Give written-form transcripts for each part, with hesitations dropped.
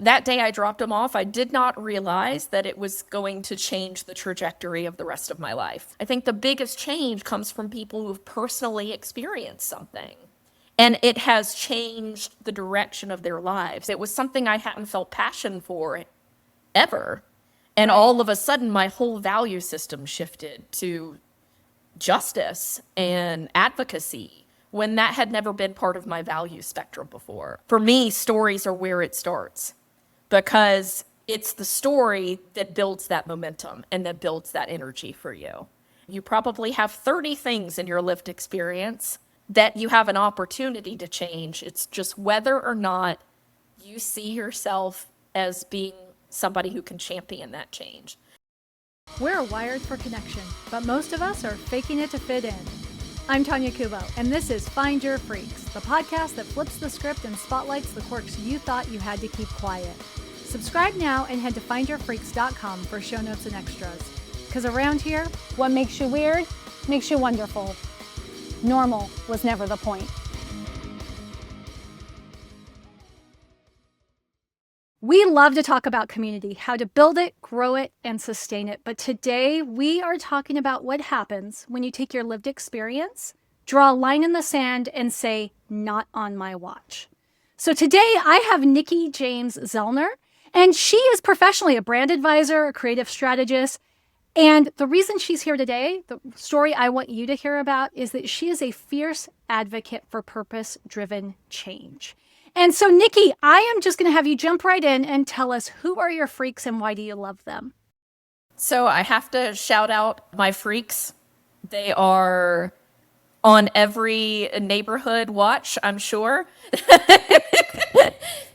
That day I dropped him off, I did not realize that it was going to change the trajectory of the rest of my life. I think the biggest change comes from people who've personally experienced something. And it has changed the direction of their lives. It was something I hadn't felt passion for ever. And all of a sudden, my whole value system shifted to justice and advocacy when that had never been part of my value spectrum before. For me, stories are where it starts because it's the story that builds that momentum and that builds that energy for you. You probably have 30 things in your lived experience that you have an opportunity to change. It's just whether or not you see yourself as being somebody who can champion that change. We're wired for connection, but most of us are faking it to fit in. I'm Tanya Kubo, and this is Find Your Freaks, the podcast that flips the script and spotlights the quirks you thought you had to keep quiet. Subscribe now and head to findyourfreaks.com for show notes and extras. Because around here, what makes you weird makes you wonderful. Normal was never the point. we love to talk about community, how to build it, grow it, and sustain it. But today we are talking about what happens when you take your lived experience, draw a line in the sand, and say, not on my watch. So today I have Nikki James Zellner, and she is professionally a brand advisor, a creative strategist. And the reason she's here today, the story I want you to hear about, is that she is a fierce advocate for purpose-driven change. And so, Nikki, I am just going to have you jump right in and tell us, who are your freaks and why do you love them? So I have to shout out my freaks. They are on every neighborhood watch, I'm sure.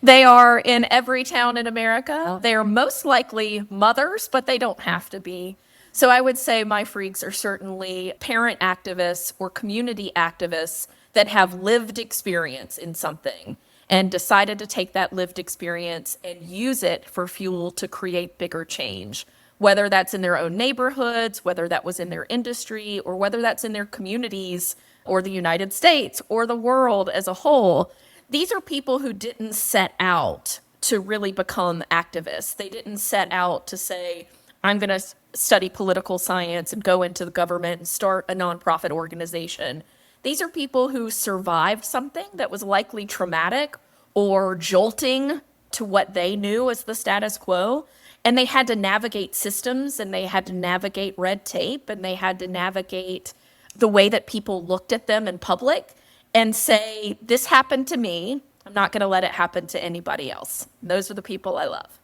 They are in every town in America. They are most likely mothers, but they don't have to be. So I would say my freaks are certainly parent activists or community activists that have lived experience in something and decided to take that lived experience and use it for fuel to create bigger change, whether that's in their own neighborhoods, whether that was in their industry, or whether that's in their communities or the United States or the world as a whole. These are people who didn't set out to really become activists. They didn't set out to say, I'm going to study political science and go into the government and start a nonprofit organization. These are people who survived something that was likely traumatic or jolting to what they knew as the status quo. And they had to navigate systems, and they had to navigate red tape, and they had to navigate the way that people looked at them in public and say, this happened to me. I'm not going to let it happen to anybody else. Those are the people I love.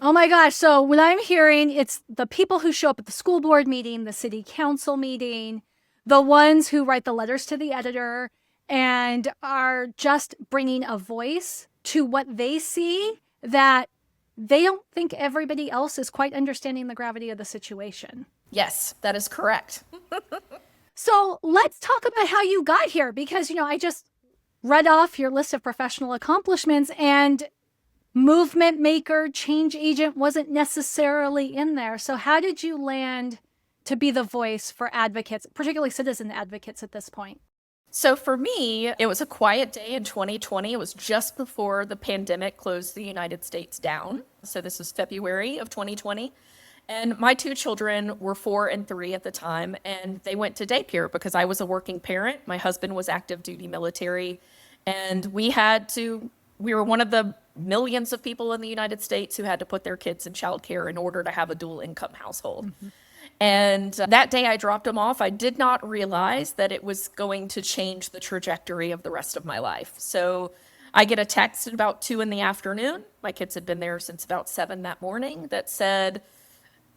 Oh my gosh. So what I'm hearing, it's the people who show up at the school board meeting, the city council meeting, the ones who write the letters to the editor and are just bringing a voice to what they see that they don't think everybody else is quite understanding the gravity of the situation. Yes, that is correct. So let's talk about how you got here, because, I just read off your list of professional accomplishments, and movement maker, change agent wasn't necessarily in there. So how did you land to be the voice for advocates, particularly citizen advocates at this point? So for me, it was a quiet day in 2020. It was just before the pandemic closed the United States down. So this was February of 2020. And my two children were 4 and 3 at the time, and they went to daycare because I was a working parent. My husband was active duty military, and we were one of the millions of people in the United States who had to put their kids in childcare in order to have a dual income household. Mm-hmm. And that day I dropped them off, I did not realize that it was going to change the trajectory of the rest of my life. So I get a text at about 2 p.m. My kids had been there since about 7 that morning that said,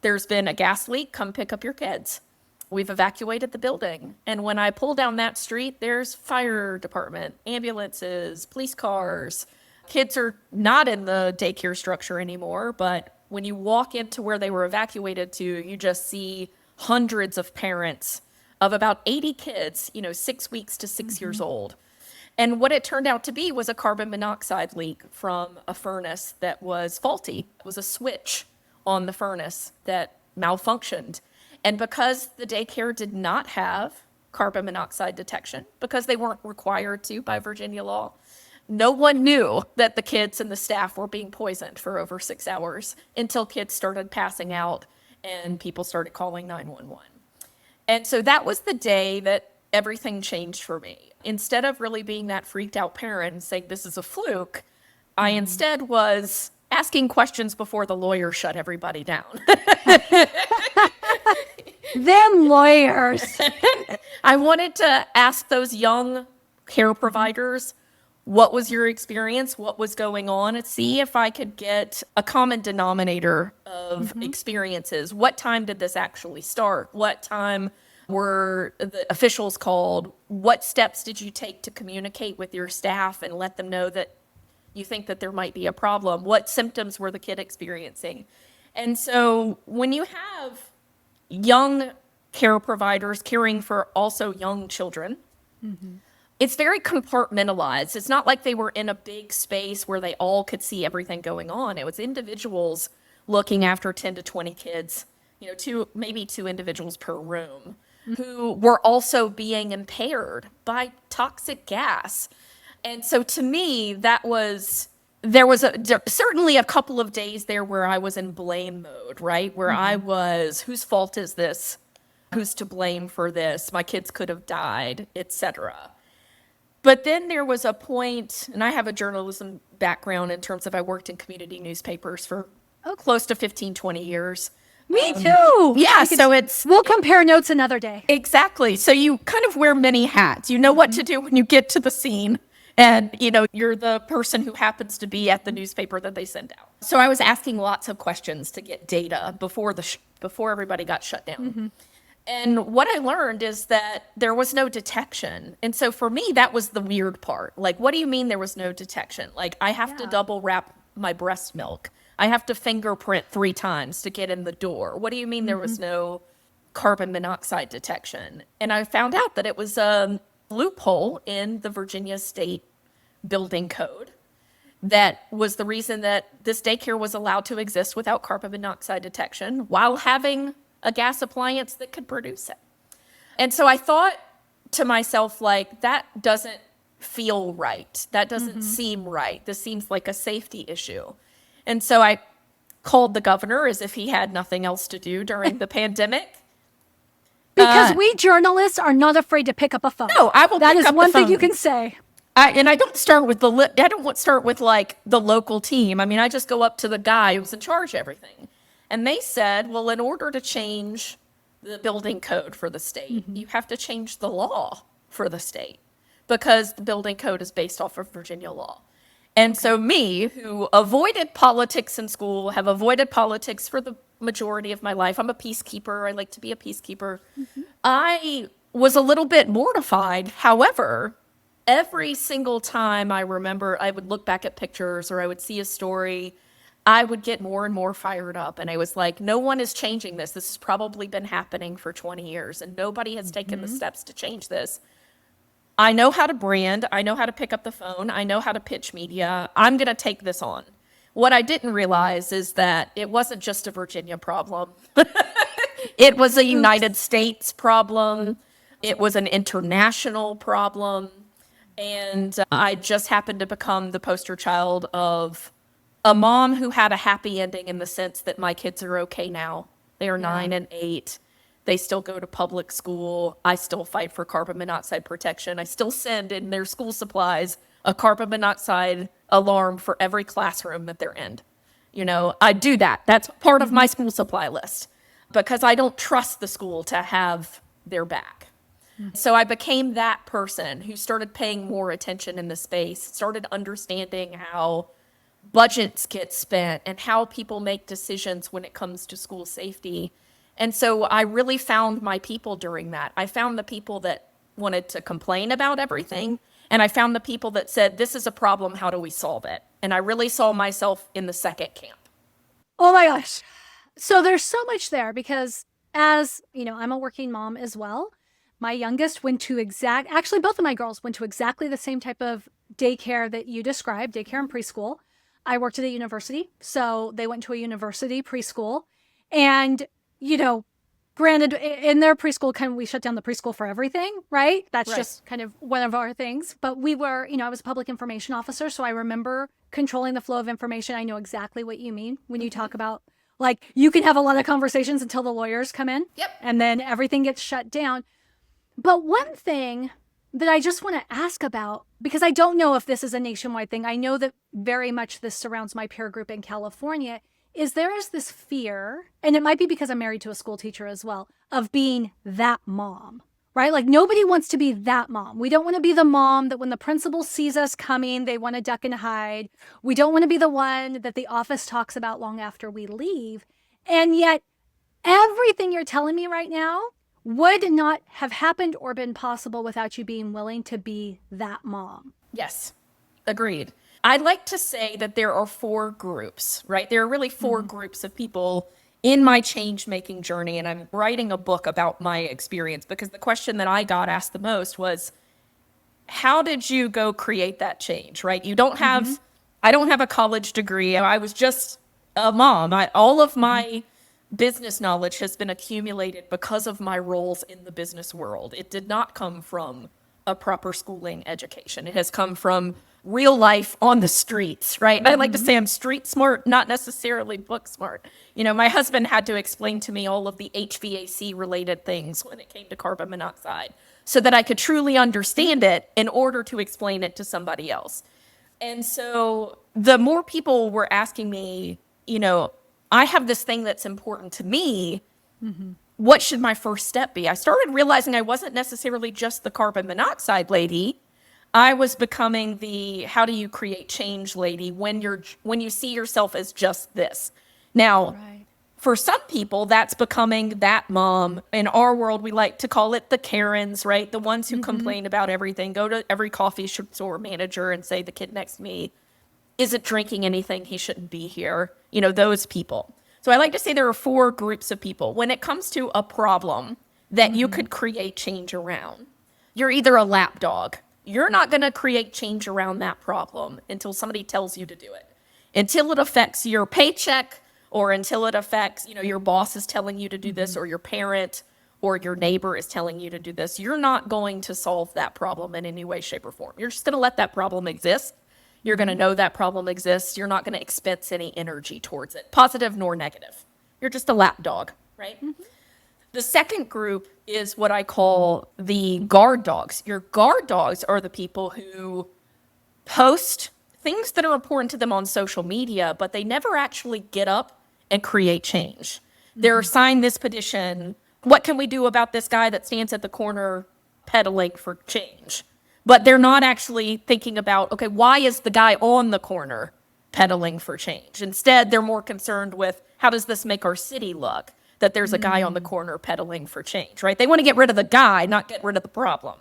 there's been a gas leak, come pick up your kids. We've evacuated the building. And when I pull down that street, there's fire department, ambulances, police cars. Kids are not in the daycare structure anymore, but when you walk into where they were evacuated to, you just see hundreds of parents of about 80 kids, 6 weeks to 6 years old. And what it turned out to be was a carbon monoxide leak from a furnace that was faulty. It was a switch on the furnace that malfunctioned. And because the daycare did not have carbon monoxide detection, because they weren't required to by Virginia law, no one knew that the kids and the staff were being poisoned for over 6 hours until kids started passing out and people started calling 911. And so that was the day that everything changed for me. Instead of really being that freaked out parent and saying this is a fluke, I instead was asking questions before the lawyer shut everybody down. Them lawyers. I wanted to ask those young care providers, what was your experience? What was going on? And see if I could get a common denominator of experiences. What time did this actually start? What time were the officials called? What steps did you take to communicate with your staff and let them know that you think that there might be a problem? What symptoms were the kid experiencing? And so when you have young care providers caring for also young children, it's very compartmentalized. It's not like they were in a big space where they all could see everything going on. It was individuals looking after 10 to 20 kids, maybe two individuals per room, who were also being impaired by toxic gas. And so to me, there was certainly a couple of days there where I was in blame mode, right? Where I was, whose fault is this? Who's to blame for this? My kids could have died, etc. But then there was a point, and I have a journalism background in terms of I worked in community newspapers for close to 15, 20 years. Me too. Yeah, We'll compare notes another day. Exactly. So you kind of wear many hats. You know what to do when you get to the scene. And, you're the person who happens to be at the newspaper that they send out. So I was asking lots of questions to get data before everybody got shut down. And what I learned is that there was no detection. And so for me, that was the weird part. Like, what do you mean there was no detection? Like, I have to double wrap my breast milk. I have to fingerprint 3 times to get in the door. What do you mean there was no carbon monoxide detection? And I found out that it was a loophole in the Virginia State Building Code that was the reason that this daycare was allowed to exist without carbon monoxide detection while having a gas appliance that could produce it. And so I thought to myself, like, that doesn't feel right. That doesn't seem right. This seems like a safety issue. And so I called the governor as if he had nothing else to do during the pandemic. Because we journalists are not afraid to pick up a phone. No, I will. That pick is up one the phone. thing you can say. I don't start with like the local team. I mean, I just go up to the guy who's in charge of everything. And they said, well, in order to change the building code for the state, you have to change the law for the state because the building code is based off of Virginia law. And so me, who avoided politics in school, have avoided politics for the majority of my life. I'm a peacekeeper. I like to be a peacekeeper. I was a little bit mortified. However, every single time I remember, I would look back at pictures or I would see a story, I would get more and more fired up. And I was like, no one is changing this. This has probably been happening for 20 years and nobody has taken the steps to change this. I know how to brand. I know how to pick up the phone. I know how to pitch media. I'm going to take this on. What I didn't realize is that it wasn't just a Virginia problem. It was a United States problem. It was an international problem. And I just happened to become the poster child of a mom who had a happy ending in the sense that my kids are okay now. They are 9 and 8. They still go to public school. I still fight for carbon monoxide protection. I still send in their school supplies a carbon monoxide alarm for every classroom that they're in. I do that. That's part of my school supply list because I don't trust the school to have their back. So I became that person who started paying more attention in the space, started understanding how budgets get spent and how people make decisions when it comes to school safety. And so I really found my people during that. I found the people that wanted to complain about everything. And I found the people that said, this is a problem, how do we solve it? And I really saw myself in the second camp. Oh my gosh. So there's so much there because as, I'm a working mom as well. My youngest went to actually both of my girls went to exactly the same type of daycare that you described, daycare and preschool. I worked at a university, so they went to a university preschool. And, Granted, in their preschool, kind of, we shut down the preschool for everything, right? That's Right. just kind of one of our things. But we were, I was a public information officer, so I remember controlling the flow of information. I know exactly what you mean when you talk about, like, you can have a lot of conversations until the lawyers come in. Yep. And then everything gets shut down. But one thing that I just want to ask about, because I don't know if this is a nationwide thing, I know that very much this surrounds my peer group in California, is there is this fear, and it might be because I'm married to a school teacher as well, of being that mom, right? Like, nobody wants to be that mom. We don't want to be the mom that when the principal sees us coming, they want to duck and hide. We don't want to be the one that the office talks about long after we leave. And yet, everything you're telling me right now would not have happened or been possible without you being willing to be that mom. Yes, agreed. I'd like to say that there are 4 groups, right? There are really 4 groups of people in my change-making journey, and I'm writing a book about my experience because the question that I got asked the most was, how did you go create that change, right? You don't have, I don't have a college degree. I was just a mom. All of my business knowledge has been accumulated because of my roles in the business world. It did not come from a proper schooling education. It has come from real life on the streets, right? I like to say I'm street smart, not necessarily book smart. My husband had to explain to me all of the HVAC related things when it came to carbon monoxide so that I could truly understand it in order to explain it to somebody else. And so the more people were asking me, I have this thing that's important to me. What should my first step be? I started realizing I wasn't necessarily just the carbon monoxide lady. I was becoming the how do you create change lady when you see yourself as just this. Now, for some people, that's becoming that mom. In our world, we like to call it the Karens, right? The ones who complain about everything, go to every coffee store manager and say the kid next to me isn't drinking anything, he shouldn't be here. Those people. So I like to say there are 4 groups of people. When it comes to a problem that you could create change around, you're either a lapdog. You're not going to create change around that problem until somebody tells you to do it. Until it affects your paycheck, or until it affects, your boss is telling you to do this, or your parent or your neighbor is telling you to do this. You're not going to solve that problem in any way, shape, or form. You're just going to let that problem exist. You're going to know that problem exists. You're not going to expense any energy towards it, positive nor negative. You're just a lapdog, right? The second group is what I call the guard dogs. Your guard dogs are the people who post things that are important to them on social media, but they never actually get up and create change. They're sign this petition. What can we do about this guy that stands at the corner peddling for change? But they're not actually thinking about, okay, why is the guy on the corner peddling for change? Instead, they're more concerned with how does this make our city look? That there's a guy on the corner peddling for change, right? They want to get rid of the guy, not get rid of the problem.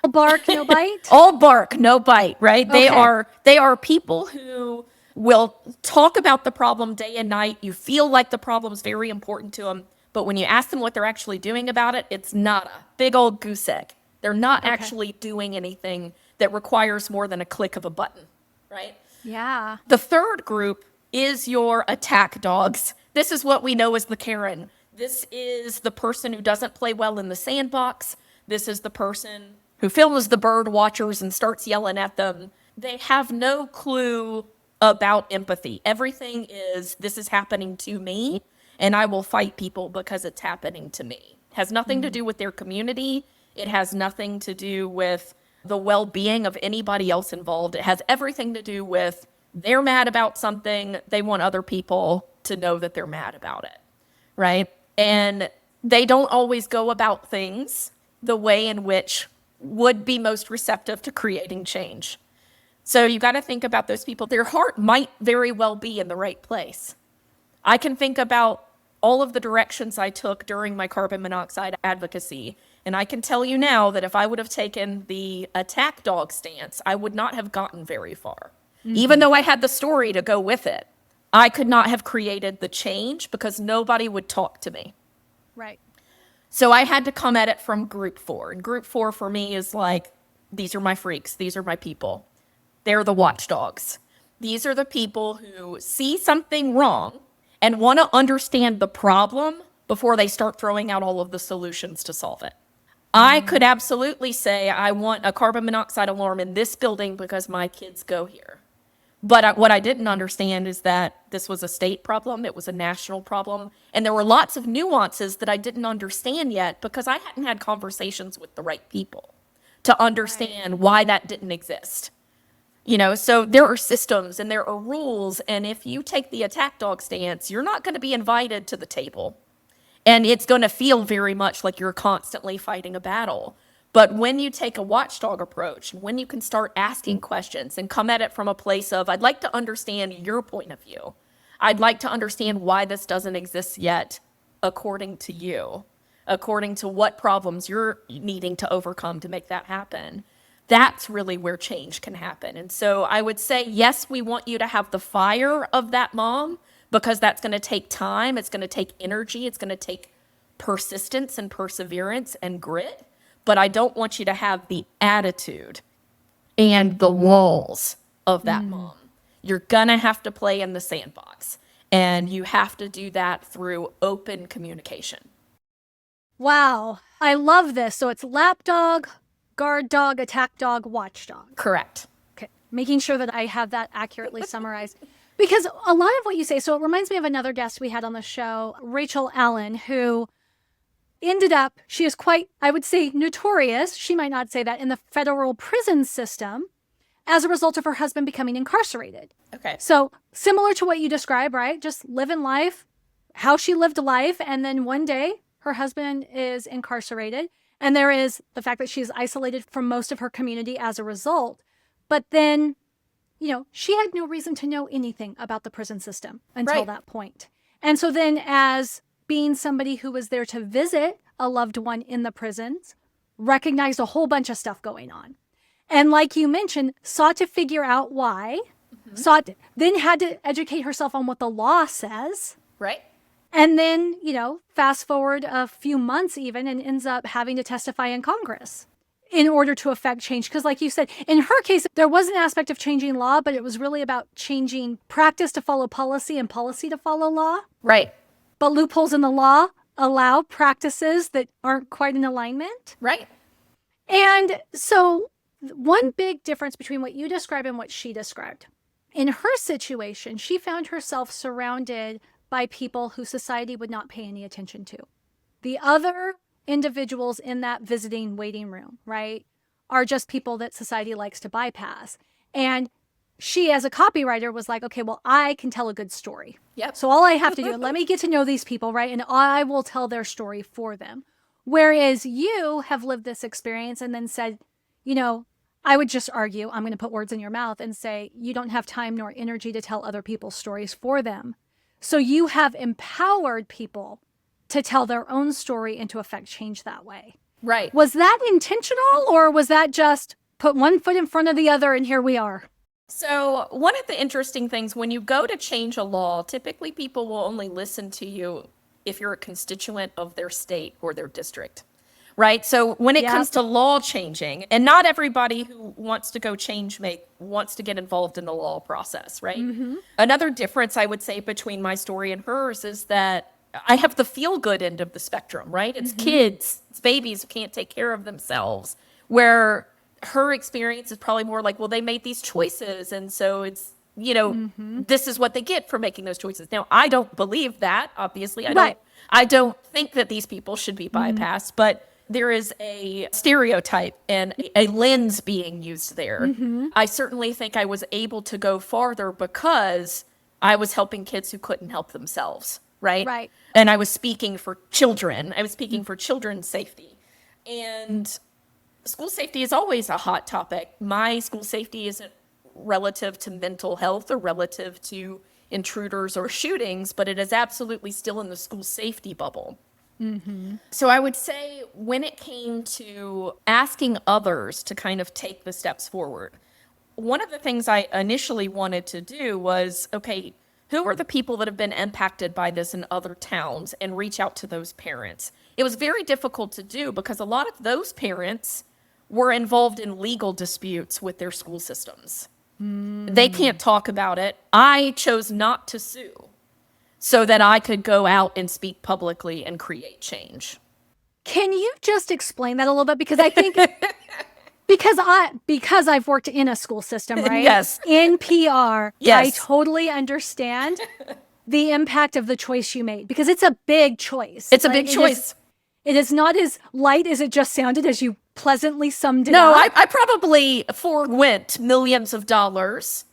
All bark, no bite? All bark, no bite, right? Okay. They are people who will talk about the problem day and night. You feel like the problem's very important to them, but when you ask them what they're actually doing about it, it's nada. Big old goose egg. They're not actually doing anything that requires more than a click of a button, right? Yeah. The third group is your attack dogs. This is what we know as the Karen. This is the person who doesn't play well in the sandbox. This is the person who films the bird watchers and starts yelling at them. They have no clue about empathy. Everything is, this is happening to me, and I will fight people because it's happening to me. It has nothing to do with their community. It has nothing to do with the well-being of anybody else involved. It has everything to do with they're mad about something. They want other people to know that they're mad about it, right? And they don't always go about things the way in which would be most receptive to creating change. So you got to think about those people. Their heart might very well be in the right place. I can think about all of the directions I took during my carbon monoxide advocacy. And I can tell you now that if I would have taken the attack dog stance, I would not have gotten very far. Even though I had the story to go with it, I could not have created the change because nobody would talk to me. Right. So I had to come at it from group 4. And group 4 for me is like, these are my freaks. These are my people. They're the watchdogs. These are the people who see something wrong and want to understand the problem before they start throwing out all of the solutions to solve it. I could absolutely say, I want a carbon monoxide alarm in this building because my kids go here. But what I didn't understand is that this was a state problem, it was a national problem, and there were lots of nuances that I didn't understand yet because I hadn't had conversations with the right people to understand why that didn't exist. So there are systems and there are rules, and if you take the attack dog stance, you're not going to be invited to the table. And it's going to feel very much like you're constantly fighting a battle. But when you take a watchdog approach, when you can start asking questions and come at it from a place of, I'd like to understand your point of view. I'd like to understand why this doesn't exist yet, according to you, according to what problems you're needing to overcome to make that happen. That's really where change can happen. And so I would say, yes, we want you to have the fire of that mom, because that's going to take time. It's going to take energy. It's going to take persistence and perseverance and grit. But I don't want you to have the attitude and the walls of that mom. You're going to have to play in the sandbox. And you have to do that through open communication. Wow. I love this. So it's lapdog, guard dog, attack dog, watchdog. Correct. Okay. Making sure that I have that accurately summarized. Because a lot of what you say, so it reminds me of another guest we had on the show, Rachel Allen, who ended up, she is quite, I would say, notorious, she might not say that, in the federal prison system as a result of her husband becoming incarcerated. Okay. So similar to what you described, right? Just living life, how she lived life. And then one day her husband is incarcerated. And there is the fact that she's isolated from most of her community as a result. But then, she had no reason to know anything about the prison system until that point. And so then, as being somebody who was there to visit a loved one in the prisons, recognized a whole bunch of stuff going on. And like you mentioned, sought to figure out why, then had to educate herself on what the law says. Right. And then, fast forward a few months even, and ends up having to testify in Congress in order to affect change. Because like you said, in her case, there was an aspect of changing law, but it was really about changing practice to follow policy and policy to follow law. Right. But loopholes in the law allow practices that aren't quite in alignment. Right. And so one big difference between what you described and what she described. In her situation, she found herself surrounded by people who society would not pay any attention to. The other individuals in that visiting waiting room, right, are just people that society likes to bypass. And she, as a copywriter, was like, okay, well, I can tell a good story. Yep. So all I have to do, let me get to know these people, right? And I will tell their story for them. Whereas you have lived this experience and then said, I would just argue, I'm going to put words in your mouth and say, you don't have time nor energy to tell other people's stories for them. So you have empowered people to tell their own story and to affect change that way. Right. Was that intentional, or was that just put one foot in front of the other and here we are? So one of the interesting things, when you go to change a law, typically people will only listen to you if you're a constituent of their state or their district, right? So when it comes to law changing, and not everybody who wants to go wants to get involved in the law process, right? Mm-hmm. Another difference I would say between my story and hers is that I have the feel-good end of the spectrum, right? It's kids, it's babies who can't take care of themselves, where her experience is probably more like, well, they made these choices, and so it's, this is what they get for making those choices. Now, I don't believe that, obviously. I don't think that these people should be bypassed, but there is a stereotype and a lens being used there. I certainly think I was able to go farther because I was helping kids who couldn't help themselves. Right. And I was speaking for children. I was speaking for children's safety. And school safety is always a hot topic. My school safety isn't relative to mental health or relative to intruders or shootings, but it is absolutely still in the school safety bubble. So I would say when it came to asking others to kind of take the steps forward, one of the things I initially wanted to do was, okay, who are the people that have been impacted by this in other towns, and reach out to those parents. It was very difficult to do because a lot of those parents were involved in legal disputes with their school systems. They can't talk about it. I chose not to sue so that I could go out and speak publicly and create change. Can you just explain that a little bit? Because I think because I've worked in a school system, right? Yes. In PR, Yes. I totally understand the impact of the choice you made, because it's a big choice. It's a big choice. It is not as light as it just sounded, as you pleasantly summed it No, up. I probably forewent millions of dollars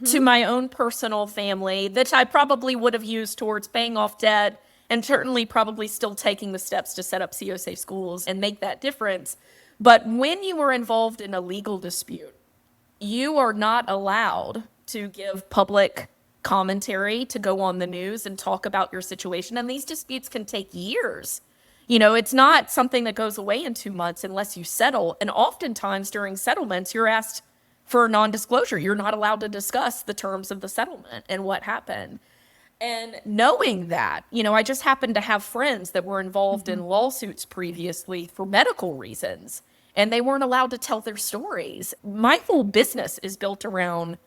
to my own personal family that I probably would have used towards paying off debt, and certainly probably still taking the steps to set up CO safe schools and make that difference. But when you are involved in a legal dispute, you are not allowed to give public commentary, to go on the news and talk about your situation. And these disputes can take years. It's not something that goes away in 2 months unless you settle. And oftentimes during settlements, you're asked for non-disclosure. You're not allowed to discuss the terms of the settlement and what happened. And knowing that, I just happened to have friends that were involved in lawsuits previously for medical reasons, and they weren't allowed to tell their stories. My whole business is built around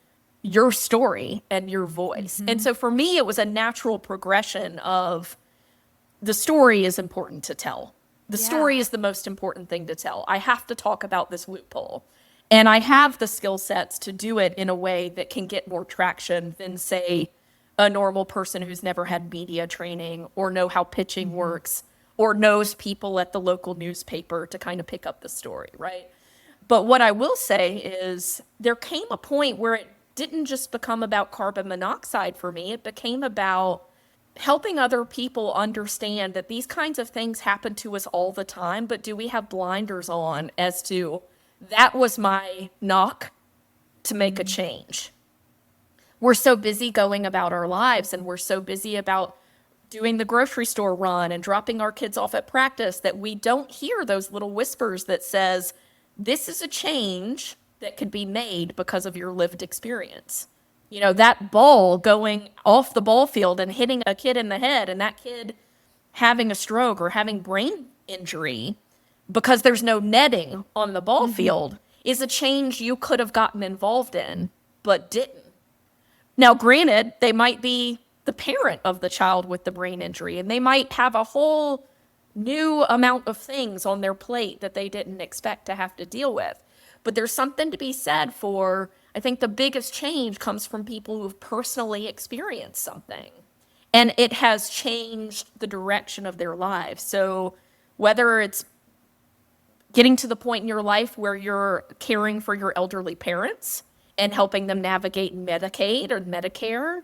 your story and your voice. And so for me, it was a natural progression of the story is important to tell. The story is the most important thing to tell. I have to talk about this loophole. And I have the skill sets to do it in a way that can get more traction than, say, a normal person who's never had media training or know how pitching works or knows people at the local newspaper to kind of pick up the story, right? But what I will say is there came a point where it didn't just become about carbon monoxide for me. It became about helping other people understand that these kinds of things happen to us all the time, but do we have blinders on as to that was my knock to make a change? We're so busy going about our lives, and we're so busy about doing the grocery store run and dropping our kids off at practice that we don't hear those little whispers that says, this is a change that could be made because of your lived experience. That ball going off the ball field and hitting a kid in the head, and that kid having a stroke or having brain injury because there's no netting on the ball field is a change you could have gotten involved in, but didn't. Now, granted, they might be the parent of the child with the brain injury, and they might have a whole new amount of things on their plate that they didn't expect to have to deal with. But there's something to be said for, I think the biggest change comes from people who've personally experienced something, and it has changed the direction of their lives. So whether it's getting to the point in your life where you're caring for your elderly parents and helping them navigate Medicaid or Medicare,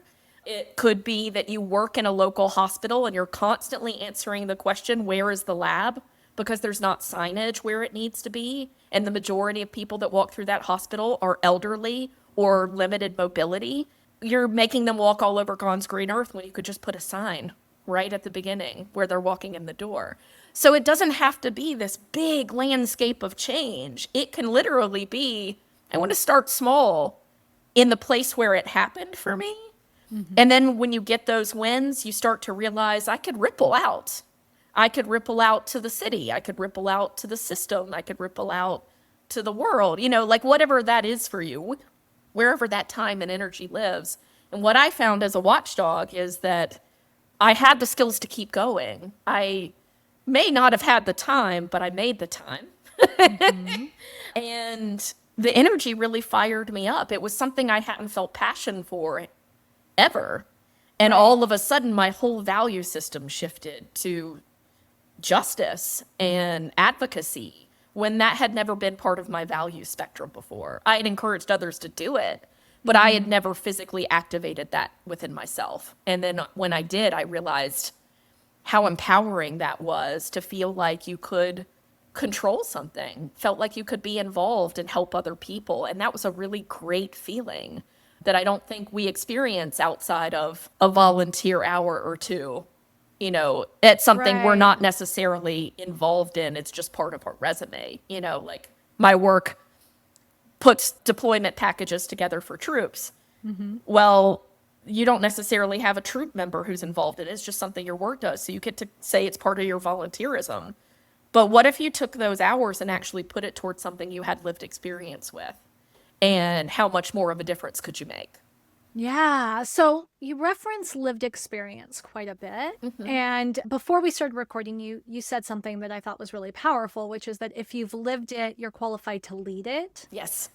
it could be that you work in a local hospital and you're constantly answering the question, where is the lab? Because there's not signage where it needs to be. And the majority of people that walk through that hospital are elderly or limited mobility. You're making them walk all over God's green earth when you could just put a sign right at the beginning where they're walking in the door. So it doesn't have to be this big landscape of change. It can literally be, I want to start small in the place where it happened for me. And then when you get those wins, you start to realize I could ripple out. I could ripple out to the city. I could ripple out to the system. I could ripple out to the world, like whatever that is for you, wherever that time and energy lives. And what I found as a watchdog is that I had the skills to keep going. I may not have had the time, but I made the time. And the energy really fired me up. It was something I hadn't felt passion for ever. And all of a sudden, my whole value system shifted to justice and advocacy when that had never been part of my value spectrum before. I had encouraged others to do it, but I had never physically activated that within myself. And then when I did, I realized how empowering that was to feel like you could control something, felt like you could be involved and help other people. And that was a really great feeling that I don't think we experience outside of a volunteer hour or two. It's something we're not necessarily involved in. It's just part of our resume. Like my work puts deployment packages together for troops. Well, you don't necessarily have a troop member who's involved in it. It's just something your work does. So you get to say it's part of your volunteerism. But what if you took those hours and actually put it towards something you had lived experience with? And how much more of a difference could you make? Yeah. So you reference lived experience quite a bit. And before we started recording, you said something that I thought was really powerful, which is that if you've lived it, you're qualified to lead it. Yes.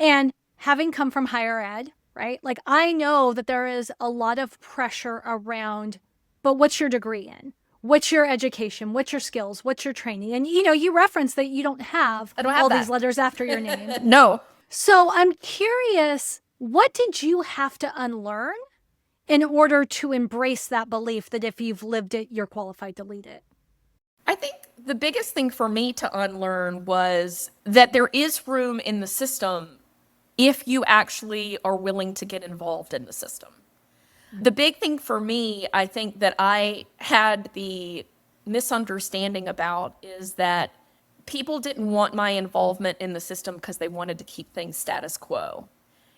And having come from higher ed, right? Like I know that there is a lot of pressure around, but what's your degree in? What's your education? What's your skills? What's your training? And you reference that you don't have I don't have all that. these letters after your name. No. So I'm curious, what did you have to unlearn in order to embrace that belief that if you've lived it, you're qualified to lead it? I think the biggest thing for me to unlearn was that there is room in the system if you actually are willing to get involved in the system. The big thing for me, I think that I had the misunderstanding about is that people didn't want my involvement in the system because they wanted to keep things status quo.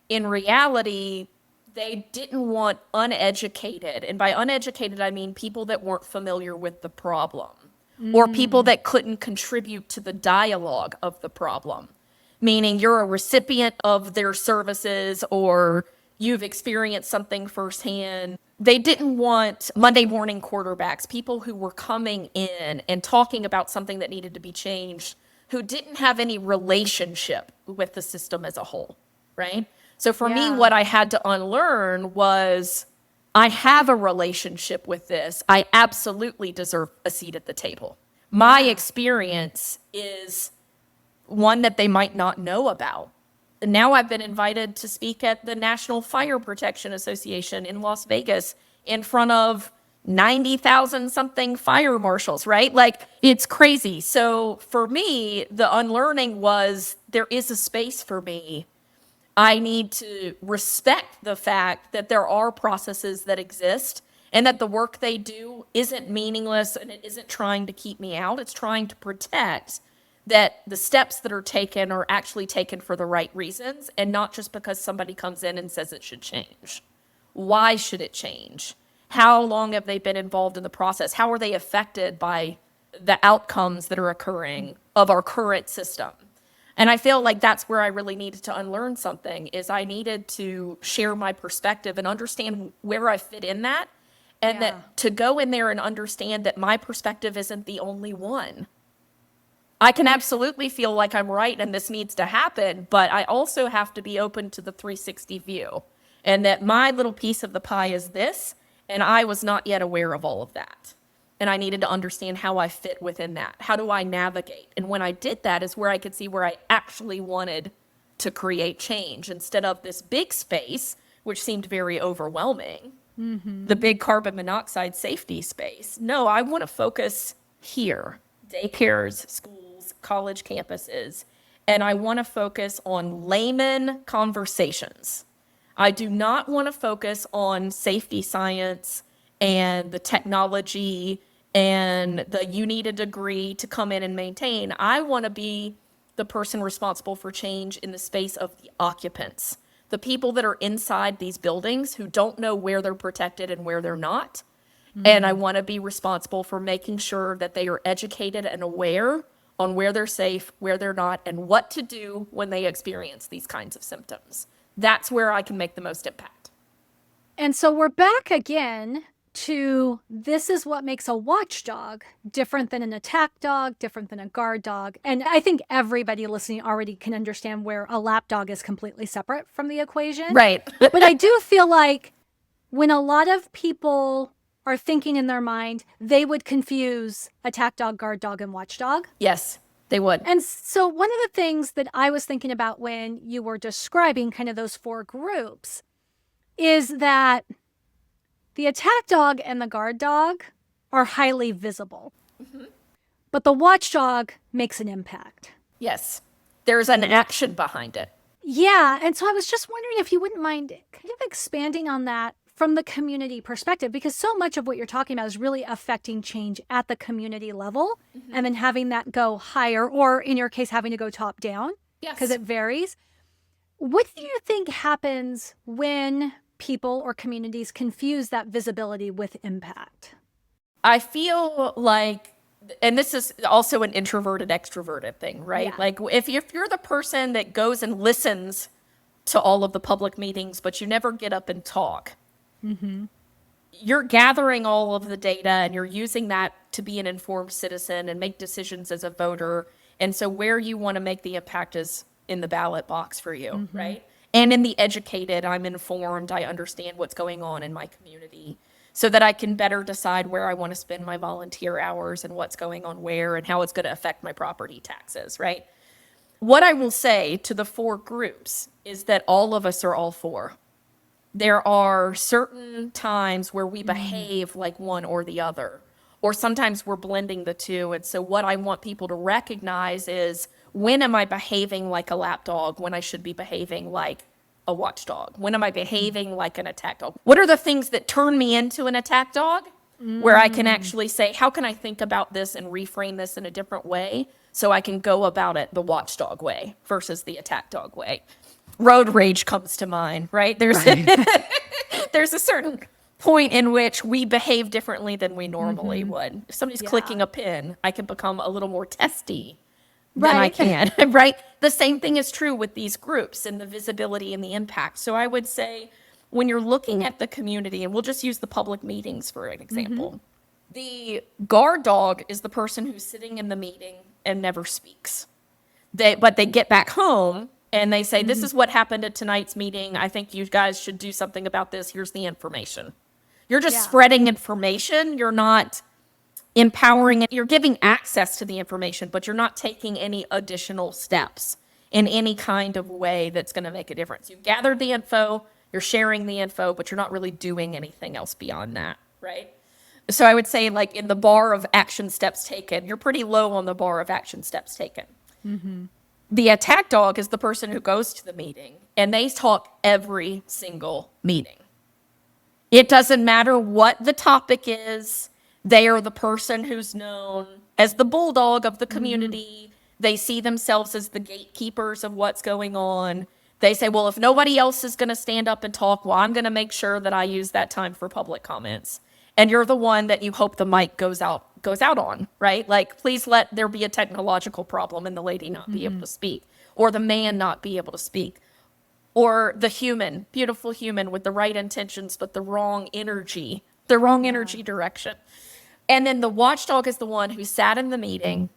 In reality, they didn't want uneducated, and by uneducated, I mean people that weren't familiar with the problem or people that couldn't contribute to the dialogue of the problem, meaning you're a recipient of their services or you've experienced something firsthand. They didn't want Monday morning quarterbacks, people who were coming in and talking about something that needed to be changed, who didn't have any relationship with the system as a whole, right? So for me, Yeah. what I had to unlearn was I have a relationship with this. I absolutely deserve a seat at the table. My experience is one that they might not know about. Now I've been invited to speak at the National Fire Protection Association in Las Vegas in front of 90,000 something fire marshals, right? Like it's crazy. So for me, the unlearning was there is a space for me. I need to respect the fact that there are processes that exist and that the work they do isn't meaningless and it isn't trying to keep me out. It's trying to protect that the steps that are taken are actually taken for the right reasons and not just because somebody comes in and says it should change. Why should it change? How long have they been involved in the process? How are they affected by the outcomes that are occurring of our current system? And I feel like that's where I really needed to unlearn something is I needed to share my perspective and understand where I fit in that. And Yeah. that to go in there and understand that my perspective isn't the only one. I can absolutely feel like I'm right and this needs to happen, but I also have to be open to the 360 view and that my little piece of the pie is this, and I was not yet aware of all of that. And I needed to understand how I fit within that. How do I navigate? And when I did that is where I could see where I actually wanted to create change instead of this big space, which seemed very overwhelming, the big carbon monoxide safety space. No, I want to focus here, daycares, schools, college campuses, and I want to focus on layman conversations. I do not want to focus on safety science and the technology and the you need a degree to come in and maintain. I want to be the person responsible for change in the space of the occupants, the people that are inside these buildings who don't know where they're protected and where they're not. And I want to be responsible for making sure that they are educated and aware on where they're safe, where they're not, and what to do when they experience these kinds of symptoms. That's where I can make the most impact. And so we're back again to this is what makes a watchdog different than an attack dog, different than a guard dog. And I think everybody listening already can understand where a lapdog is completely separate from the equation. Right. But I do feel like when a lot of people are thinking in their mind, they would confuse attack dog, guard dog, and watchdog. Yes, they would. And so one of the things that I was thinking about when you were describing kind of those four groups is that the attack dog and the guard dog are highly visible, but the watchdog makes an impact. Yes. There's an action behind it. Yeah. And so I was just wondering if you wouldn't mind kind of expanding on that from the community perspective, because so much of what you're talking about is really affecting change at the community level and then having that go higher, or in your case, having to go top down. Yes. Because it varies. What do you think happens when people or communities confuse that visibility with impact? I feel like, and this is also an introverted, extroverted thing, right? Yeah. Like if you're the person that goes and listens to all of the public meetings, but you never get up and talk. You're gathering all of the data and you're using that to be an informed citizen and make decisions as a voter. And so where you want to make the impact is in the ballot box for you, right? And in the educated, I'm informed, I understand what's going on in my community so that I can better decide where I want to spend my volunteer hours and what's going on where and how it's going to affect my property taxes, right? What I will say to the four groups is that all of us are all four. There are certain times where we behave like one or the other, or sometimes we're blending the two. And so what I want people to recognize is, when am I behaving like a lapdog when I should be behaving like a watchdog? When am I behaving like an attack dog? What are the things that turn me into an attack dog? Where I can actually say, how can I think about this and reframe this in a different way so I can go about it the watchdog way versus the attack dog way? Road rage comes to mind, right? There's a certain point in which we behave differently than we normally would. If somebody's clicking a pin, I can become a little more testy than I can, right? The same thing is true with these groups and the visibility and the impact. So I would say, when you're looking at the community, and we'll just use the public meetings for an example, the guard dog is the person who's sitting in the meeting and never speaks. But they get back home and they say, this is what happened at tonight's meeting. I think you guys should do something about this. Here's the information. You're just spreading information. You're not empowering it. You're giving access to the information, but you're not taking any additional steps in any kind of way that's going to make a difference. You gathered the info, you're sharing the info, but you're not really doing anything else beyond that, right? So I would say, like, in the bar of action steps taken, you're pretty low on the bar of action steps taken. The attack dog is the person who goes to the meeting and they talk every single meeting. It doesn't matter what the topic is. They are the person who's known as the bulldog of the community. They see themselves as the gatekeepers of what's going on. They say, well, if nobody else is going to stand up and talk, well, I'm going to make sure that I use that time for public comments. And you're the one that you hope the mic goes out on, right? Like, please let there be a technological problem and the lady not be able to speak, or the man not be able to speak, or the human, beautiful human with the right intentions, but the wrong energy direction. And then the watchdog is the one who sat in the meeting,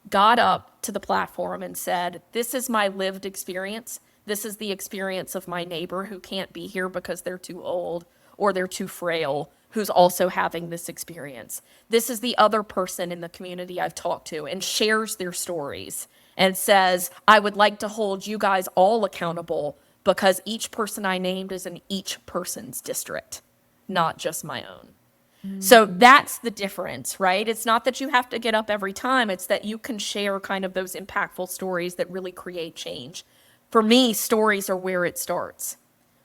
got up to the platform and said, this is my lived experience. This is the experience of my neighbor who can't be here because they're too old or they're too frail, who's also having this experience. This is the other person in the community I've talked to, and shares their stories and says, I would like to hold you guys all accountable because each person I named is in each person's district, not just my own. So that's the difference, right? It's not that you have to get up every time. It's that you can share kind of those impactful stories that really create change. For me, stories are where it starts,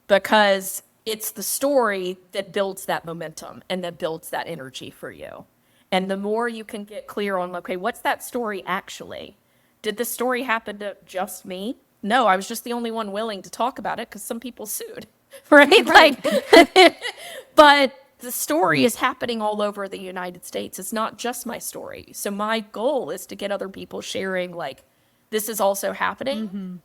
because it's the story that builds that momentum and that builds that energy for you. And the more you can get clear on, okay, what's that story actually? Did the story happen to just me? No, I was just the only one willing to talk about it because some people sued, right? Like, but the story is happening all over the United States. It's not just my story. So my goal is to get other people sharing, like, this is also happening.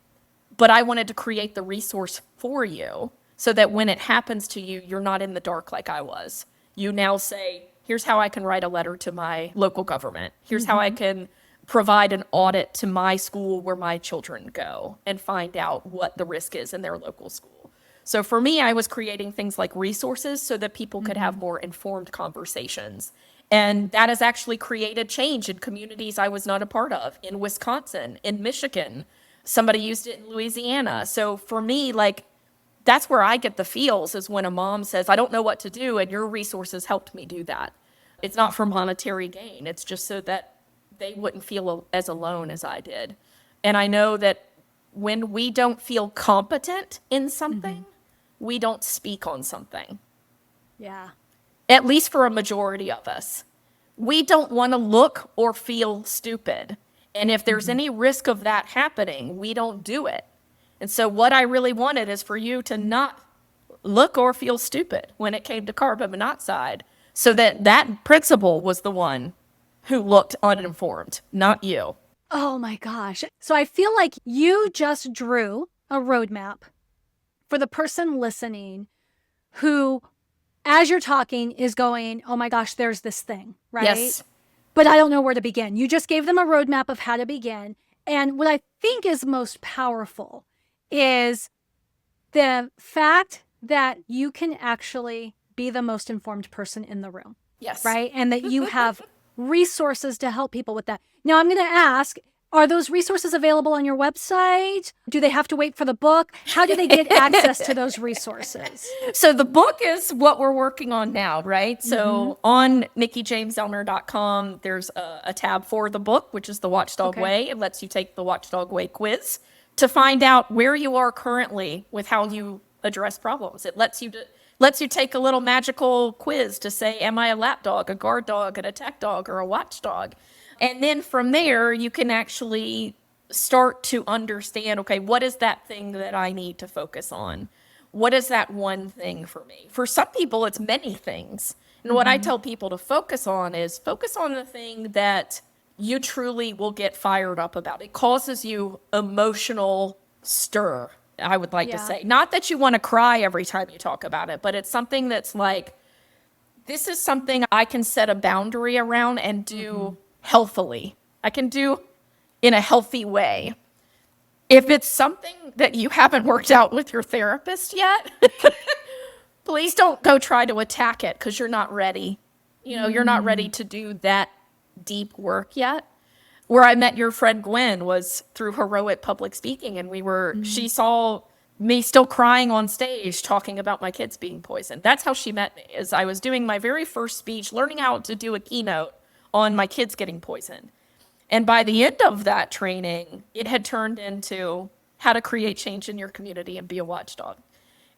But I wanted to create the resource for you so that when it happens to you, you're not in the dark like I was. You now say, here's how I can write a letter to my local government. Here's how I can provide an audit to my school where my children go and find out what the risk is in their local school. So for me, I was creating things like resources so that people could have more informed conversations. And that has actually created change in communities I was not a part of, in Wisconsin, in Michigan. Somebody used it in Louisiana. So for me, like, that's where I get the feels, is when a mom says, I don't know what to do, and your resources helped me do that. It's not for monetary gain. It's just so that they wouldn't feel as alone as I did. And I know that when we don't feel competent in something, we don't speak on something. Yeah. At least for a majority of us. We don't want to look or feel stupid. And if there's any risk of that happening, we don't do it. And so what I really wanted is for you to not look or feel stupid when it came to carbon monoxide, so that that principal was the one who looked uninformed, not you. Oh my gosh. So I feel like you just drew a roadmap for the person listening who, as you're talking, is going, oh my gosh, there's this thing, right? Yes. But I don't know where to begin. You just gave them a roadmap of how to begin. And what I think is most powerful is the fact that you can actually be the most informed person in the room. Yes. Right? And that you have resources to help people with that. Now, I'm going to ask, are those resources available on your website? Do they have to wait for the book? How do they get access to those resources? So the book is what we're working on now, right? So on NikkiJamesZellner.com, there's a tab for the book, which is the Watchdog Way. It lets you take the Watchdog Way quiz to find out where you are currently with how you address problems. It lets you take a little magical quiz to say, am I a lap dog, a guard dog, an attack dog, or a watchdog? And then from there, you can actually start to understand, okay, what is that thing that I need to focus on? What is that one thing for me? For some people, it's many things. And what I tell people to focus on is focus on the thing that you truly will get fired up about. It causes you emotional stir, I would like to say. Not that you want to cry every time you talk about it, but it's something that's like, this is something I can set a boundary around and do healthily. I can do in a healthy way. If it's something that you haven't worked out with your therapist yet, please don't go try to attack it because you're not ready. You're not ready to do that deep work yet. Where I met your friend Gwen was through heroic public speaking, and she saw me still crying on stage talking about my kids being poisoned. That's how she met me, is I was doing my very first speech, learning how to do a keynote on my kids getting poisoned. And by the end of that training, it had turned into how to create change in your community and be a watchdog.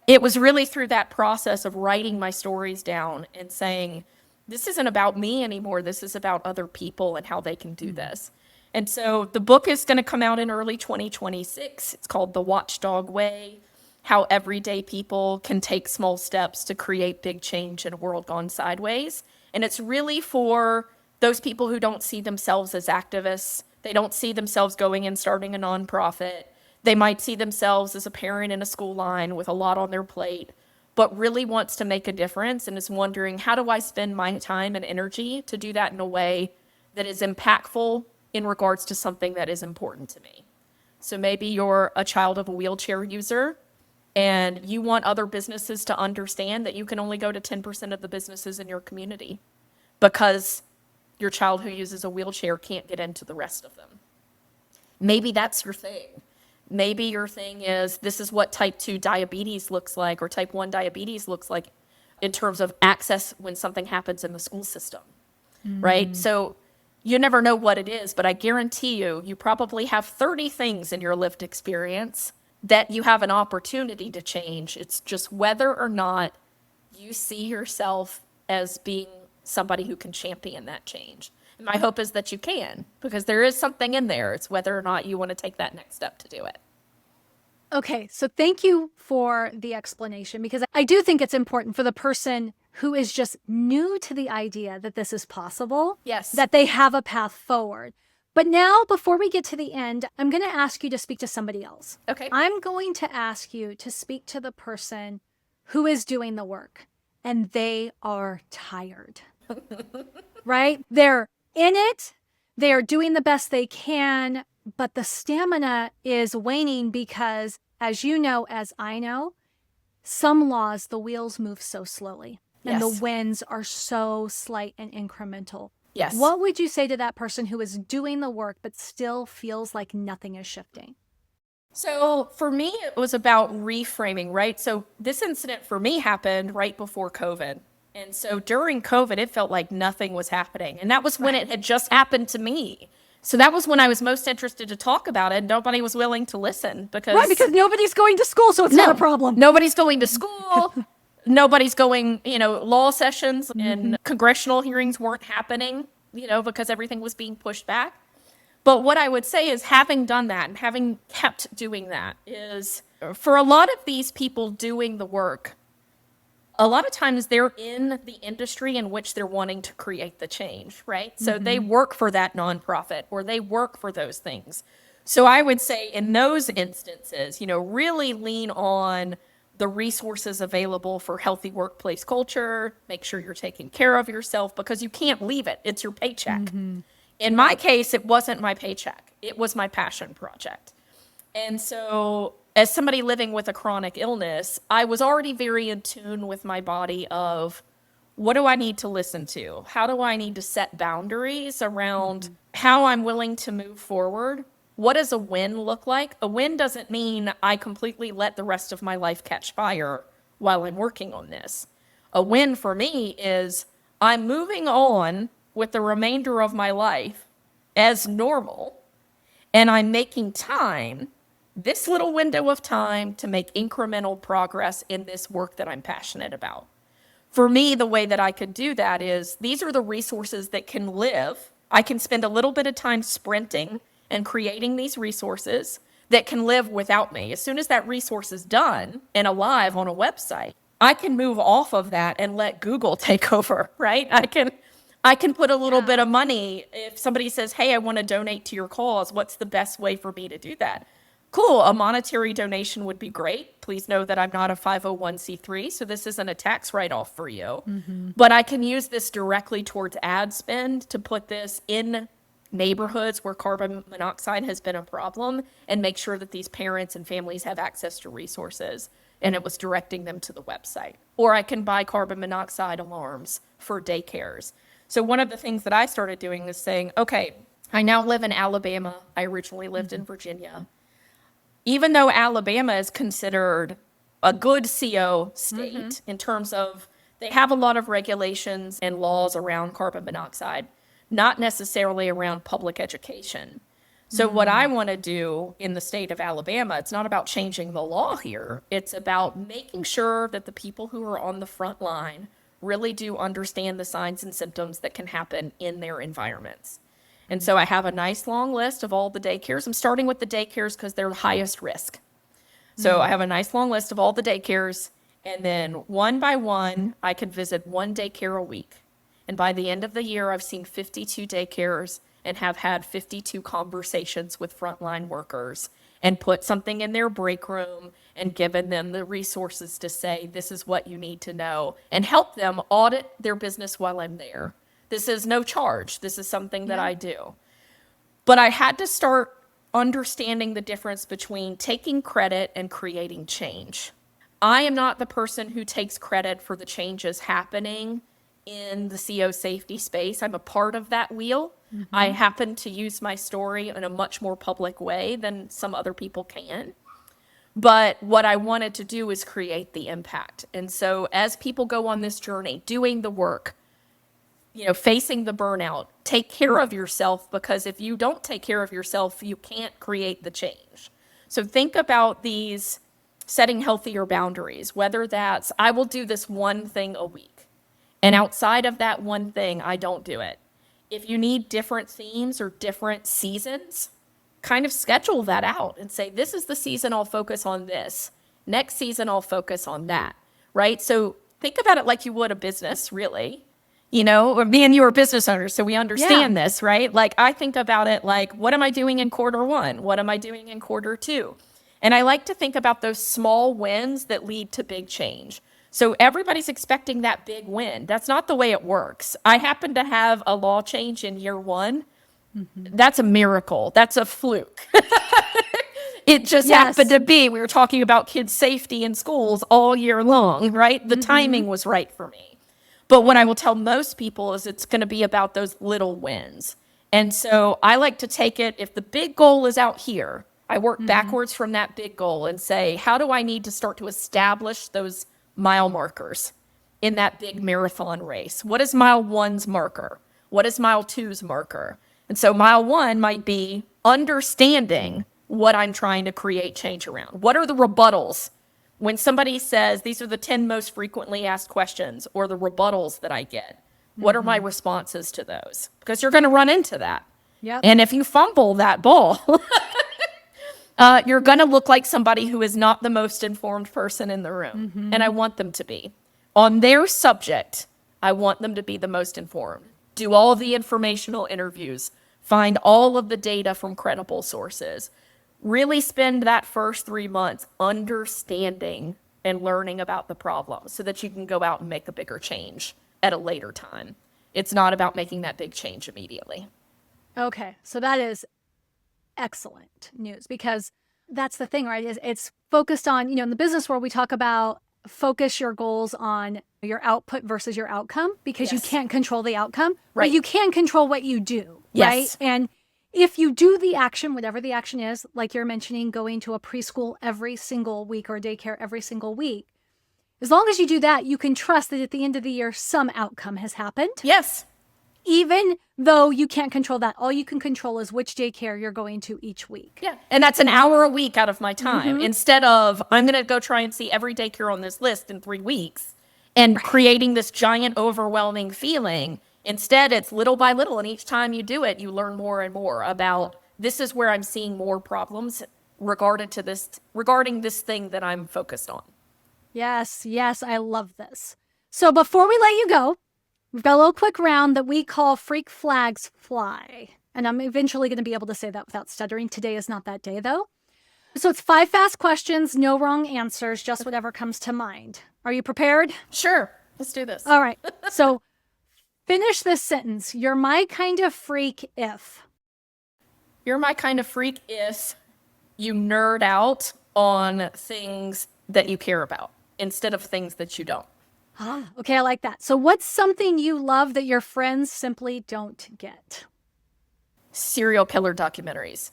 It was really through that process of writing my stories down and saying, this isn't about me anymore. This is about other people and how they can do this. And so the book is going to come out in early 2026. It's called The Watchdog Way, how everyday people can take small steps to create big change in a world gone sideways. And it's really for those people who don't see themselves as activists. They don't see themselves going and starting a nonprofit. They might see themselves as a parent in a school line with a lot on their plate, but really wants to make a difference and is wondering, how do I spend my time and energy to do that in a way that is impactful in regards to something that is important to me? So maybe you're a child of a wheelchair user and you want other businesses to understand that you can only go to 10% of the businesses in your community because your child who uses a wheelchair can't get into the rest of them. Maybe that's your thing. Maybe your thing is, this is what type 2 diabetes looks like, or type 1 diabetes looks like in terms of access when something happens in the school system, right? So you never know what it is, but I guarantee you probably have 30 things in your lived experience that you have an opportunity to change. It's just whether or not you see yourself as being somebody who can champion that change. And my hope is that you can, because there is something in there. It's whether or not you want to take that next step to do it. Okay, so thank you for the explanation, because I do think it's important for the person who is just new to the idea that this is possible, Yes. that they have a path forward. But now, before we get to the end, I'm going to ask you to speak to somebody else. Okay. I'm going to ask you to speak to the person who is doing the work, and they are tired, right? They're in it. They are doing the best they can, but the stamina is waning because, as you know, as I know, some laws, the wheels move so slowly and Yes. the wins are so slight and incremental. Yes. What would you say to that person who is doing the work but still feels like nothing is shifting? So for me, it was about reframing, right? So this incident for me happened right before COVID. And so during COVID, it felt like nothing was happening. And that was when it had just happened to me. So that was when I was most interested to talk about it. Nobody was willing to listen because... Right, because nobody's going to school, so it's not a problem. Nobody's going to school. Nobody's going, law sessions and congressional hearings weren't happening, because everything was being pushed back. But what I would say is, having done that and having kept doing that, is for a lot of these people doing the work, a lot of times they're in the industry in which they're wanting to create the change, right? So they work for that nonprofit or they work for those things. So I would say in those instances, really lean on the resources available for healthy workplace culture, make sure you're taking care of yourself because you can't leave it. It's your paycheck. In my case, it wasn't my paycheck. It was my passion project. And so as somebody living with a chronic illness, I was already very in tune with my body of what do I need to listen to? How do I need to set boundaries around how I'm willing to move forward? What does a win look like? A win doesn't mean I completely let the rest of my life catch fire while I'm working on this. A win for me is I'm moving on with the remainder of my life as normal, and I'm making time, this little window of time, to make incremental progress in this work that I'm passionate about. For me, the way that I could do that is these are the resources that can live. I can spend a little bit of time sprinting and creating these resources that can live without me. As soon as that resource is done and alive on a website, I can move off of that and let Google take over, right? I can put a little bit of money. If somebody says, hey, I want to donate to your cause, what's the best way for me to do that? Cool, a monetary donation would be great. Please know that I'm not a 501c3, so this isn't a tax write-off for you. But I can use this directly towards ad spend to put this in neighborhoods where carbon monoxide has been a problem and make sure that these parents and families have access to resources. And it was directing them to the website. Or I can buy carbon monoxide alarms for daycares. So one of the things that I started doing is saying, okay, I now live in Alabama. I originally lived in Virginia. Even though Alabama is considered a good CO state in terms of they have a lot of regulations and laws around carbon monoxide, not necessarily around public education. So what I want to do in the state of Alabama, it's not about changing the law here. It's about making sure that the people who are on the front line really do understand the signs and symptoms that can happen in their environments. And so I have a nice long list of all the daycares. I'm starting with the daycares because they're the highest risk. So I have a nice long list of all the daycares. And then one by one, I could visit one daycare a week. And by the end of the year, I've seen 52 daycares and have had 52 conversations with frontline workers and put something in their break room and given them the resources to say, this is what you need to know, and help them audit their business while I'm there. This is no charge. This is something that I do. But I had to start understanding the difference between taking credit and creating change. I am not the person who takes credit for the changes happening in the CO safety space. I'm a part of that wheel. I happen to use my story in a much more public way than some other people can. But what I wanted to do is create the impact. And so as people go on this journey, doing the work, facing the burnout, take care of yourself, because if you don't take care of yourself, you can't create the change. So think about these setting healthier boundaries, whether that's, I will do this one thing a week. And outside of that one thing, I don't do it. If you need different themes or different seasons, kind of schedule that out and say, this is the season I'll focus on this. Next season, I'll focus on that, right? So think about it like you would a business, really. Or me and you are business owners, so we understand this, right? Like I think about it like, what am I doing in quarter one? What am I doing in quarter two? And I like to think about those small wins that lead to big change. So everybody's expecting that big win. That's not the way it works. I happen to have a law change in year one. That's a miracle. That's a fluke. It just happened to be. We were talking about kids' safety in schools all year long, right? The timing was right for me. But what I will tell most people is it's going to be about those little wins. And so I like to take it, if the big goal is out here, I work backwards from that big goal and say, how do I need to start to establish those mile markers in that big marathon race? What is mile one's marker? What is mile two's marker? And so mile one might be understanding what I'm trying to create change around. What are the rebuttals? When somebody says, these are the 10 most frequently asked questions, or the rebuttals that I get, what are my responses to those? Because you're going to run into that. And if you fumble that ball, you're going to look like somebody who is not the most informed person in the room. And I want them to be. On their subject, I want them to be the most informed. Do all the informational interviews. Find all of the data from credible sources. Really spend that first 3 months understanding and learning about the problem so that you can go out and make a bigger change at a later time. It's not about making that big change immediately. Okay, so that is excellent news, because that's the thing, right? Is it's focused on, in the business world, we talk about focus your goals on your output versus your outcome, because you Yes. can't control the outcome, Right. but you can control what you do, Yes. right? And if you do the action, whatever the action is, like you're mentioning, going to a preschool every single week or daycare every single week, as long as you do that, you can trust that at the end of the year, some outcome has happened. Yes. Even though you can't control that, all you can control is which daycare you're going to each week. Yeah. And that's an hour a week out of my time instead of I'm going to go try and see every daycare on this list in 3 weeks and creating this giant overwhelming feeling. Instead, it's little by little. And each time you do it, you learn more and more about this is where I'm seeing more problems regarding this thing that I'm focused on. Yes, I love this. So before we let you go, we've got a little quick round that we call Freak Flags Fly. And I'm eventually going to be able to say that without stuttering. Today is not that day, though. So it's 5 fast questions, no wrong answers, just whatever comes to mind. Are you prepared? Sure. Let's do this. All right. So finish this sentence. You're my kind of freak if. You're my kind of freak if you nerd out on things that you care about instead of things that you don't. Okay, I like that. So what's something you love that your friends simply don't get? Serial killer documentaries.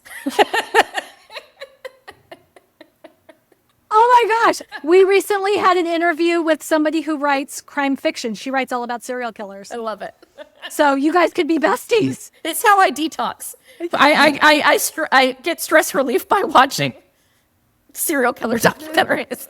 Oh my gosh. We recently had an interview with somebody who writes crime fiction. She writes all about serial killers. I love it. So you guys could be besties. It's how I detox. I get stress relief by watching serial killer documentaries.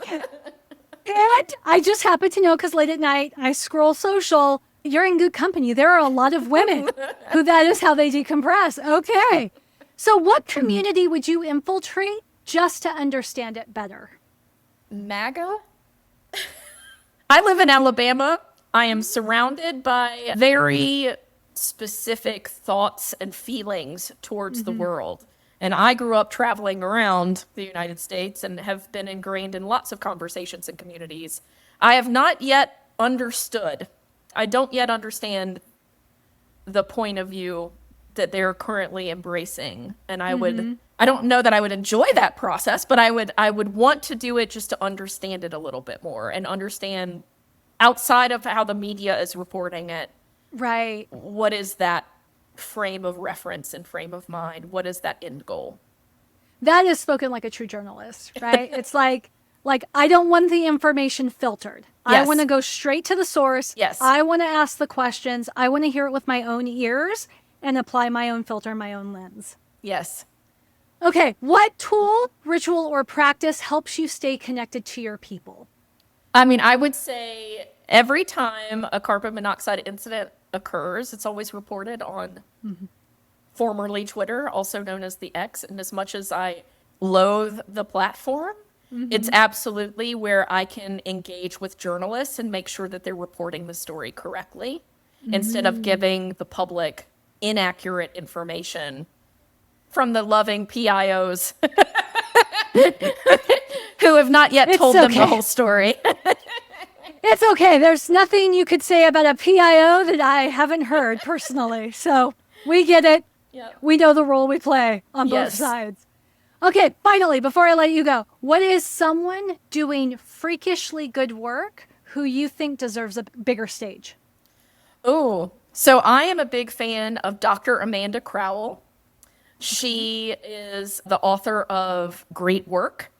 And I just happen to know, because late at night I scroll social, you're in good company. There are a lot of women who that is how they decompress. Okay. So what community would you infiltrate just to understand it better? MAGA? I live in Alabama. I am surrounded by very specific thoughts and feelings towards the world. And I grew up traveling around the United States and have been ingrained in lots of conversations and communities. I have not yet understood. I don't yet understand the point of view that they're currently embracing. And I don't know that I would enjoy that process, but I would want to do it just to understand it a little bit more and understand outside of how the media is reporting it. Right. What is that frame of reference and frame of mind? What is that end goal? That is spoken like a true journalist, right? It's like I don't want the information filtered. I Yes. want to go straight to the source. Yes. I want to ask the questions. I want to hear it with my own ears and apply my own filter, my own lens. Yes. Okay, what tool, ritual, or practice helps you stay connected to your people? I mean, I would say every time a carbon monoxide incident occurs, it's always reported on formerly Twitter, also known as the X. And as much as I loathe the platform, it's absolutely where I can engage with journalists and make sure that they're reporting the story correctly instead of giving the public inaccurate information from the loving PIOs who have not yet told them the whole story. It's okay. There's nothing you could say about a PIO that I haven't heard personally. So we get it. Yep. We know the role we play on both Yes. sides. Okay, finally, before I let you go, what is someone doing freakishly good work who you think deserves a bigger stage? Oh, so I am a big fan of Dr. Amanda Crowell. She is the author of Great Work,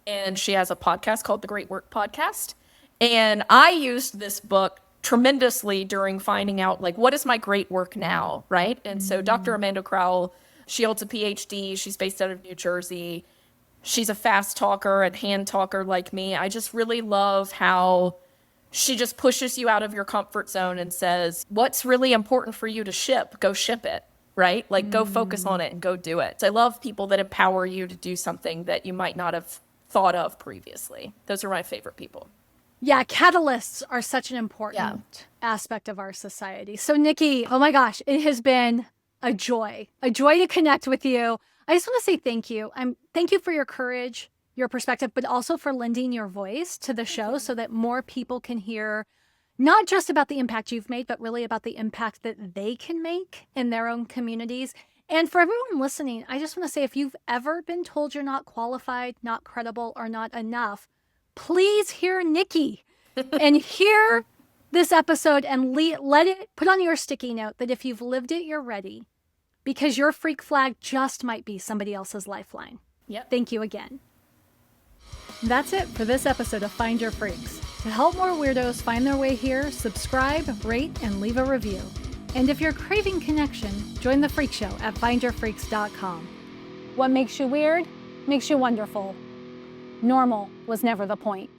and she has a podcast called the Great Work Podcast. And I used this book tremendously during finding out, like, what is my great work now, right? And so Dr. Amanda Crowell, she holds a PhD. She's based out of New Jersey. She's a fast talker and hand talker like me. I just really love how she just pushes you out of your comfort zone and says, what's really important for you to ship? Go ship it, right? Like, go focus on it and go do it. So I love people that empower you to do something that you might not have thought of previously. Those are my favorite people. Yeah, catalysts are such an important aspect of our society. So, Nikki, oh my gosh, it has been a joy to connect with you. I just want to say thank you. Thank you for your courage. your perspective, but also for lending your voice to the show so that more people can hear not just about the impact you've made, but really about the impact that they can make in their own communities. And for everyone listening, I just want to say, if you've ever been told you're not qualified, not credible, or not enough, please hear Nikki and hear this episode and let it put on your sticky note that if you've lived it, you're ready, because your freak flag just might be somebody else's lifeline. Yep. Thank you again. That's it for this episode of Find Your Freaks. To help more weirdos find their way here, subscribe, rate, and leave a review. And if you're craving connection, join the Freak Show at findyourfreaks.com. What makes you weird makes you wonderful. Normal was never the point.